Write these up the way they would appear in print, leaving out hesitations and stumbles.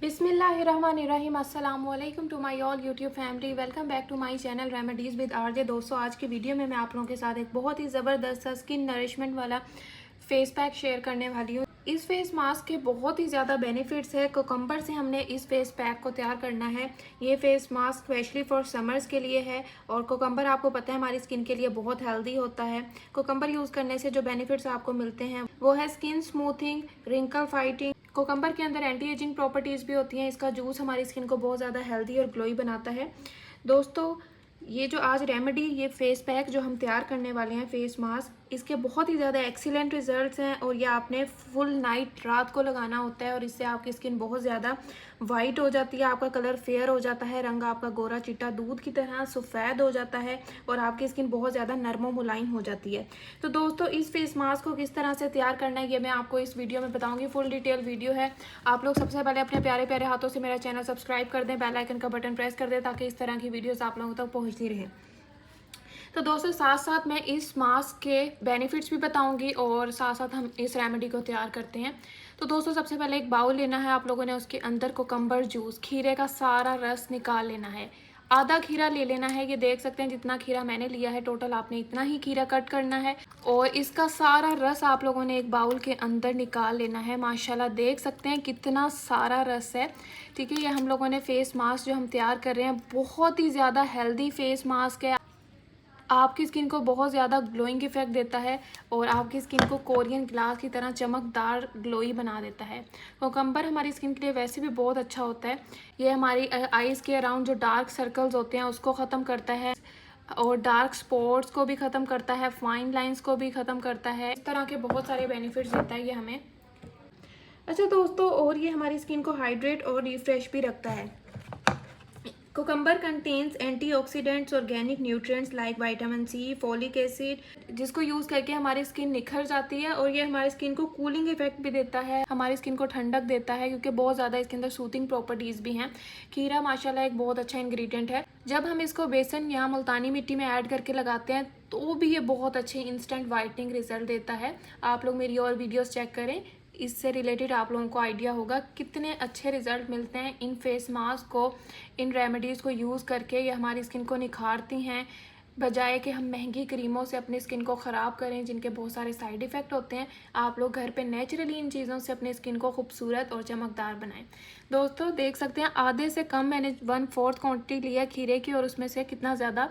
बिस्मिल्लाहिर्रहमानिर्रहीम अस्सलाम वालेकुम to my all YouTube family. Welcome back to my channel remedies with RJ. दोस्तों, आज की वीडियो में मैं आप लोगों के साथ एक बहुत ही ज़बरदस्त सा स्किन नरिशमेंट वाला फेस पैक शेयर करने वाली हूँ। इस फेस मास्क के बहुत ही ज़्यादा बेनिफिट्स है। कोकम्बर से हमने इस फेस पैक को तैयार करना है। ये face mask specially for summers के लिए है और कोकम्बर आपको पता है हमारी स्किन के लिए बहुत हेल्दी होता है। कोकम्बर यूज़ करने से जो बेनिफिट्स आपको मिलते हैं वो है skin smoothing, wrinkle fighting. Cucumber के अंदर एंटी एजिंग प्रॉपर्टीज़ भी होती हैं। इसका जूस हमारी स्किन को बहुत ज़्यादा हेल्दी और ग्लोई बनाता है। दोस्तों, ये जो आज रेमेडी, ये फेस पैक जो हम तैयार करने वाले हैं, फेस मास्क, इसके बहुत ही ज़्यादा एक्सीलेंट रिजल्ट्स हैं और ये आपने फुल नाइट रात को लगाना होता है और इससे आपकी स्किन बहुत ज़्यादा वाइट हो जाती है, आपका कलर फेयर हो जाता है, रंग आपका गोरा चिट्टा दूध की तरह सफ़ेद हो जाता है और आपकी स्किन बहुत ज़्यादा नरम और मुलायम हो जाती है। तो दोस्तों, इस फेस मास्क को किस तरह से तैयार करना है ये मैं आपको इस वीडियो में बताऊँगी। फुल डिटेल वीडियो है। आप लोग सबसे पहले अपने प्यारे प्यारे हाथों से मेरा चैनल सब्सक्राइब कर दें, बेल आइकन का बटन प्रेस कर दें ताकि इस तरह की वीडियोज़ आप लोगों तक पहुँचती रहे। तो दोस्तों, साथ साथ मैं इस मास्क के बेनिफिट्स भी बताऊंगी और साथ साथ हम इस रेमेडी को तैयार करते हैं। तो दोस्तों, सबसे पहले एक बाउल लेना है आप लोगों ने। उसके अंदर कोकम्बर जूस, खीरे का सारा रस निकाल लेना है। आधा खीरा ले लेना है। ये देख सकते हैं जितना खीरा मैंने लिया है टोटल आपने इतना ही खीरा कट करना है और इसका सारा रस आप लोगों ने एक बाउल के अंदर निकाल लेना है। माशाल्लाह देख सकते हैं कितना सारा रस है। ठीक है, ये हम लोगों ने फेस मास्क जो हम तैयार कर रहे हैं बहुत ही ज़्यादा हेल्दी फेस मास्क है। आपकी स्किन को बहुत ज़्यादा ग्लोइंग इफेक्ट देता है और आपकी स्किन को कोरियन ग्लास की तरह चमकदार ग्लोई बना देता है। कोकम्बर हमारी स्किन के लिए वैसे भी बहुत अच्छा होता है। ये हमारी आईज़ के अराउंड जो डार्क सर्कल्स होते हैं उसको ख़त्म करता है और डार्क स्पॉट्स को भी ख़त्म करता है, फाइन लाइंस को भी ख़त्म करता है। इस तरह के बहुत सारे बेनिफिट्स देता है ये हमें। अच्छा दोस्तों, और ये हमारी स्किन को हाइड्रेट और रिफ्रेश भी रखता है। Cucumber contains antioxidants, organic nutrients like vitamin C, folic acid, जिसको यूज़ करके हमारी स्किन निखर जाती है और ये हमारी स्किन को कूलिंग इफेक्ट भी देता है, हमारी स्किन को ठंडक देता है क्योंकि बहुत ज़्यादा इसके अंदर सूथिंग प्रॉपर्टीज़ भी हैं। खीरा माशाल्लाह एक बहुत अच्छा इंग्रेडिएंट है। जब हम इसको बेसन या मुल्तानी मिट्टी में ऐड करके लगाते हैं तो भी ये बहुत अच्छे इंस्टेंट वाइटनिंग रिजल्ट देता है। आप लोग मेरी और वीडियोज़ चेक करें, इससे रिलेटेड आप लोगों को आइडिया होगा कितने अच्छे रिजल्ट मिलते हैं इन फेस मास्क को, इन रेमेडीज़ को यूज़ करके। ये हमारी स्किन को निखारती हैं बजाय कि हम महंगी क्रीमों से अपनी स्किन को ख़राब करें जिनके बहुत सारे साइड इफ़ेक्ट होते हैं। आप लोग घर पे नेचुरली इन चीज़ों से अपनी स्किन को खूबसूरत और चमकदार बनाएं। दोस्तों, देख सकते हैं आधे से कम मैंने 1/4 क्वांटिटी लिया खीरे की और उसमें से कितना ज़्यादा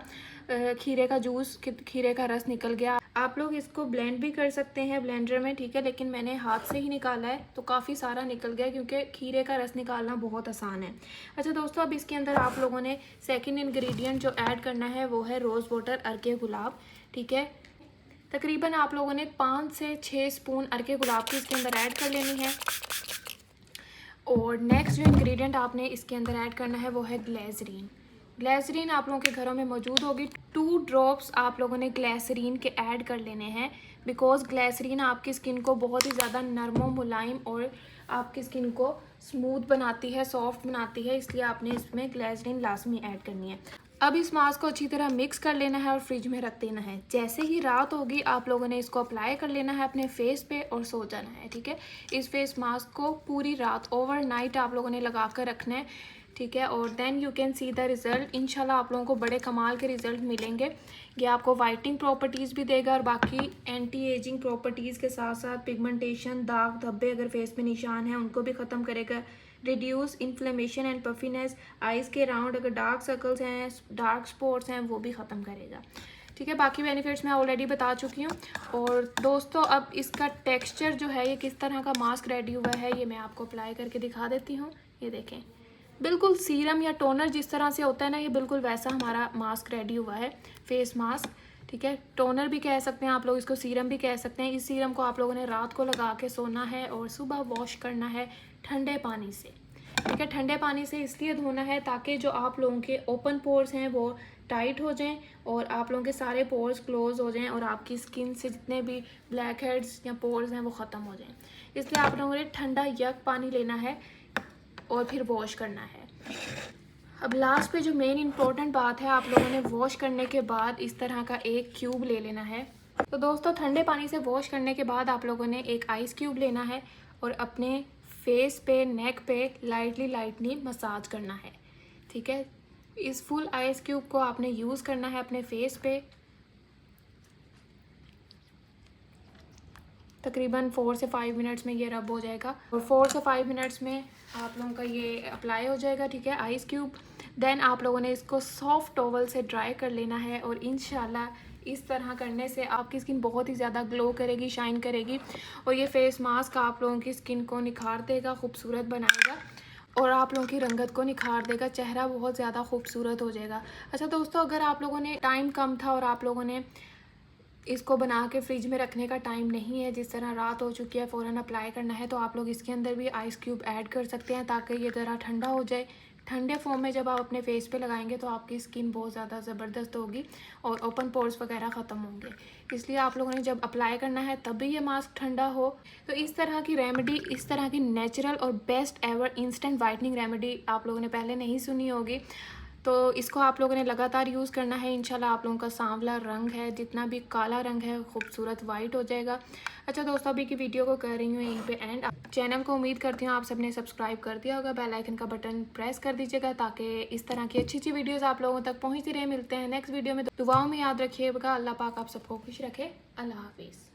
खीरे का जूस, खीरे का रस निकल गया। आप लोग इसको ब्लेंड भी कर सकते हैं ब्लेंडर में, ठीक है, लेकिन मैंने हाथ से ही निकाला है तो काफ़ी सारा निकल गया क्योंकि खीरे का रस निकालना बहुत आसान है। अच्छा दोस्तों, अब इसके अंदर आप लोगों ने सेकंड इंग्रेडिएंट जो ऐड करना है वो है रोज़ वाटर, अर्के गुलाब। ठीक है, तकरीबन आप लोगों ने 5 से 6 स्पून अर्के गुलाब की इसके अंदर ऐड कर लेनी है। और नेक्स्ट जो इंग्रेडिएंट आपने इसके अंदर ऐड करना है वो है ग्लिसरीन। ग्लिसरीन आप लोगों के घरों में मौजूद होगी। 2 ड्रॉप्स आप लोगों ने ग्लिसरीन के ऐड कर लेने हैं बिकॉज ग्लिसरीन आपकी स्किन को बहुत ही ज़्यादा नरम मुलायम और आपकी स्किन को स्मूथ बनाती है, सॉफ्ट बनाती है, इसलिए आपने इसमें ग्लिसरीन लाजमी ऐड करनी है। अब इस मास्क को अच्छी तरह मिक्स कर लेना है और फ्रिज में रख देना है। जैसे ही रात होगी आप लोगों ने इसको अप्लाई कर लेना है अपने फेस पे और सो जाना है। ठीक है, इस फेस मास्क को पूरी रात ओवरनाइट आप लोगों ने लगा कर रखना है। ठीक है, और then you can see the result. इंशाल्लाह आप लोगों को बड़े कमाल के रिजल्ट मिलेंगे। ये आपको वाइटनिंग प्रॉपर्टीज़ भी देगा और बाकी एंटी एजिंग प्रॉपर्टीज़ के साथ साथ पिगमेंटेशन, दाग धब्बे अगर फेस पे निशान हैं उनको भी ख़त्म करेगा। Reduce inflammation and puffiness, eyes के अराउंड अगर डार्क सर्कल्स हैं, डार्क स्पॉट्स हैं, वो भी ख़त्म करेगा। ठीक है, बाकी बेनिफिट्स मैं ऑलरेडी बता चुकी हूँ। और दोस्तों, अब इसका टेक्सचर जो है, ये किस तरह का मास्क रेडी हुआ है ये मैं आपको अप्लाई करके दिखा देती हूँ। ये देखें, बिल्कुल सीरम या टोनर जिस तरह से होता है ना, ये बिल्कुल वैसा हमारा मास्क रेडी हुआ है, फेस मास्क। ठीक है, टोनर भी कह सकते हैं आप लोग इसको, सीरम भी कह सकते हैं। इस सीरम को आप लोगों ने रात को लगा के सोना है और सुबह वॉश करना है ठंडे पानी से। ठीक है, ठंडे पानी से इसलिए धोना है ताकि जो आप लोगों के ओपन पोर्स हैं वो टाइट हो जाएं और आप लोगों के सारे पोर्स क्लोज हो जाएं और आपकी स्किन से जितने भी ब्लैक हेड्स या पोर्स हैं वो ख़त्म हो जाएं। इसलिए आप लोगों ने ठंडा यक पानी लेना है और फिर वॉश करना है। अब लास्ट पे जो मेन इम्पोर्टेंट बात है, आप लोगों ने वॉश करने के बाद इस तरह का एक क्यूब ले लेना है। तो दोस्तों, ठंडे पानी से वॉश करने के बाद आप लोगों ने एक आइस क्यूब लेना है और अपने फेस पे, नेक पे लाइटली मसाज करना है। ठीक है, इस फुल आइस क्यूब को आपने यूज़ करना है अपने फेस पे। तकरीबन 4 से 5 मिनट्स में ये रब हो जाएगा और 4 से 5 मिनट्स में आप लोगों का ये अप्लाई हो जाएगा। ठीक है, आइस क्यूब। देन आप लोगों ने इसको सॉफ्ट टॉवल से ड्राई कर लेना है और इंशाल्लाह इस तरह करने से आपकी स्किन बहुत ही ज़्यादा ग्लो करेगी, शाइन करेगी और ये फेस मास्क आप लोगों की स्किन को निखार देगा, खूबसूरत बनाएगा और आप लोगों की रंगत को निखार देगा, चेहरा बहुत ज़्यादा खूबसूरत हो जाएगा। अच्छा दोस्तों, अगर आप लोगों ने टाइम कम था और आप लोगों ने इसको बना के फ्रिज में रखने का टाइम नहीं है, जिस तरह रात हो चुकी है फ़ौरन अप्लाई करना है, तो आप लोग इसके अंदर भी आइस क्यूब ऐड कर सकते हैं ताकि ये ज़रा ठंडा हो जाए। ठंडे फॉर्म में जब आप अपने फेस पे लगाएंगे तो आपकी स्किन बहुत ज़्यादा ज़बरदस्त होगी और ओपन पोर्स वगैरह ख़त्म होंगे। इसलिए आप लोगों ने जब अप्लाई करना है तब भी ये मास्क ठंडा हो। तो इस तरह की रेमेडी, इस तरह की नेचुरल और best ever instant whitening remedy आप लोगों ने पहले नहीं सुनी होगी, तो इसको आप लोगों ने लगातार यूज़ करना है। इंशाल्लाह आप लोगों का सांवला रंग है, जितना भी काला रंग है, खूबसूरत वाइट हो जाएगा। अच्छा दोस्तों, अभी की वीडियो को कर रही हूँ यहीं पे एंड। चैनल को उम्मीद करती हूँ आप सबने सब्सक्राइब कर दिया होगा, बेल आइकन का बटन प्रेस कर दीजिएगा ताकि इस तरह की अच्छी अच्छी वीडियोज़ आप लोगों तक पहुँचती रहे। मिलते हैं नेक्स्ट वीडियो में, दुआओं में याद रखिएगा। अल्लाह पाक आप सबको खुश रखे। अल्लाह हाफिज़।